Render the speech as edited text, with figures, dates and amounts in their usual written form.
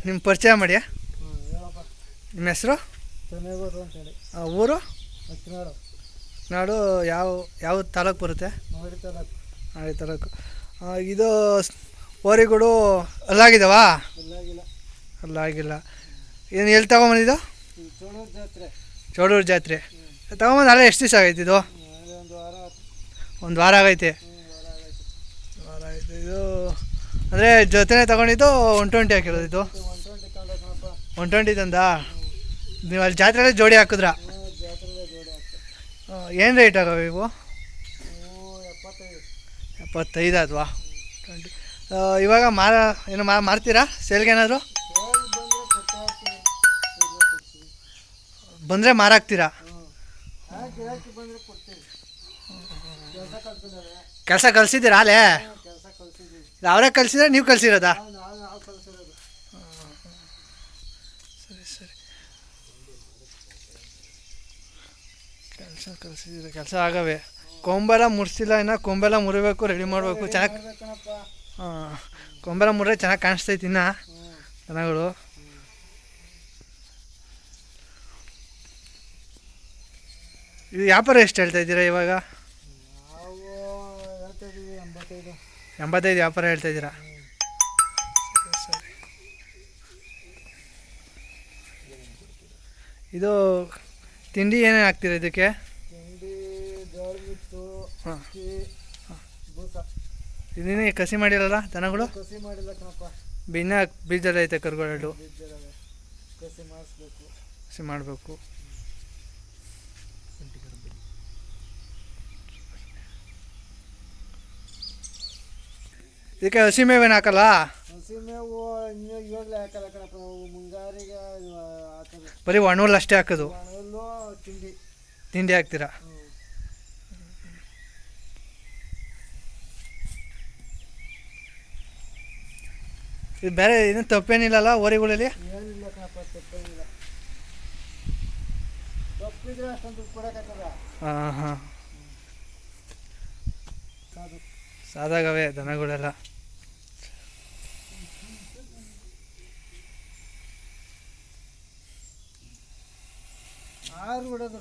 ನಿಮ್ಮ ಪರಿಚಯ ಮಾಡಿ. ಹೇಳಪ್ಪ. ನಿಮ್ಮ ಹೆಸರು? ಚೆನ್ನೈಗೋಡು ಅಂತೇಳಿ. ಊರು? ಅಕ್ಕಿನಾಡು. ನಾಡು ಯಾವ ತಾಲೂಕು ಬರುತ್ತೆ? ಮಾಗಡಿ ತಾಲೂಕು. ಮಾಗಡಿ ತಾಲೂಕು. ಇದು ಓರಿಗಳು ಅಲ್ಲಾಗಿದ್ದಾವಾ? ಅಲ್ಲಾಗಿಲ್ಲ. ಅಲ್ಲಾಗಿಲ್ಲ. ಏನು ಎಲ್ಲಿ ತಗೊಂಬಂದಿದ್ದು? ಚೋಳೂರು ಜಾತ್ರೆ. ಚೋಳೂರು ಜಾತ್ರೆ ತಗೊಂಬಂದು ಅಲ್ಲೇ ಎಷ್ಟು ದಿವಸ ಆಗೈತೆ ಇದು? ಒಂದು ವಾರ. ಒಂದು ವಾರ ಆಗೈತೆ. ವಾರ ಆಯಿತು. ಇದು ಅಂದರೆ ಜೊತೆನೇ ತೊಗೊಂಡಿದ್ದು 120 ಹಾಕಿರೋದು ಇದು? 120 ತಗೊಂಡಪ್ಪ. 120 ತಂದಾ? ನೀವು ಅಲ್ಲಿ ಜಾತ್ರೆಯಲ್ಲಿ ಜೋಡಿ ಹಾಕಿದ್ರಾ? ಜಾತ್ರೆಗೆ ಜೋಡಿ ಹಾಕ್ತಾರೆ. ಏನು ರೇಟ್ ಆಗವೆ ಇವು? 75. 75 ಅಥವಾ 20? ಇವಾಗ ಏನು ಮಾರ್ತೀರಾ ಸೇಲ್ಗೆ ಏನಾದರೂ? ಬಂದರೆ ಮಾರಾಕ್ತೀರಾ? ಕೆಲಸ ಕಲಿಸಿದ್ದೀರಾ ಅಲ್ಲೇ? ಅವರೇ ಕಲಿಸಿದ್ರೆ ನೀವು ಕಲಿಸಿರೋದಾ? ಸರಿ ಸರಿ. ಕೆಲಸ ಕಲಿಸಿದ್ದೀರ, ಕೆಲಸ ಆಗವೆ. ಕೊಂಬೆಲ್ಲ ಮುರಿಸಿಲ್ಲ, ಇನ್ನು ಕೊಂಬೆಲ್ಲ ಮುರಿಬೇಕು, ರೆಡಿ ಮಾಡಬೇಕು. ಚೆನ್ನಾಗಿ ಕೊಂಬೆಲ್ಲ ಮುರಿದ್ರೆ ಚೆನ್ನಾಗಿ ಕಾಣಿಸ್ತೈತಿ ಇನ್ನು ದನಗಳು. ಇದು ವ್ಯಾಪಾರ ಎಷ್ಟು ಹೇಳ್ತಾ ಇದ್ದೀರಾ ಇವಾಗ? 85 ವ್ಯಾಪಾರ ಹೇಳ್ತಾ ಇದ್ದೀರಾ? ಸರಿ. ಇದು ತಿಂಡಿ ಏನೇನು ಹಾಕ್ತೀರಾ ಇದಕ್ಕೆ? ಹಾಂ. ಇದನ್ನೇ ಕಸಿ ಮಾಡಿರಲ್ಲ ದನಗಳು? ಕಸಿ ಮಾಡಿಲ್ಲ ಕಣಪ್ಪ. ಬೀಜದ ಐತೆ ಕರುಗಳು. ಕಸಿ ಮಾಡಿಸ್ಬೇಕು. ಕಸಿ ಮಾಡಬೇಕು. ಇದಕ್ಕೆ ಹಸಿ ಮೇವೇನು ಹಾಕಲ್ಲ? ಹಸಿ ಮೇವು ಇವಾಗಲೇ ಹಾಕಲ್ಲ ಕಣಪ್ಪ. ನಾವು ಮುಂಗಾರಿಗೆ ಹಾಕೋದು. ಬರೀ ಒಣಹುಲ್ಲು ಅಷ್ಟೇ ಹಾಕೋದು? ಒಣಹುಲ್ಲು ತಿಂಡಿ ಹಾಕ್ತೀರಾ? ಇದು ಬೇರೆ ಏನು ತಪ್ಪೇನಿಲ್ಲಲ್ಲ ಓರಿಗಳಲ್ಲಿ? ಏನಿಲ್ಲ ಕಣಪ್ಪ, ತಪ್ಪೇನಿಲ್ಲ. ತಪ್ಪಿದ್ರೆ ಅಷ್ಟೊಂದು ದುಡ್ಡು ಕೊಡೋಕ್ಕಾಗಲ್ಲ. ಹಾಂ ಹಾಂ. ಸಾದಾಗವೆ ದನಗಳೆಲ್ಲ. ಆರು ಬಿಡೋದು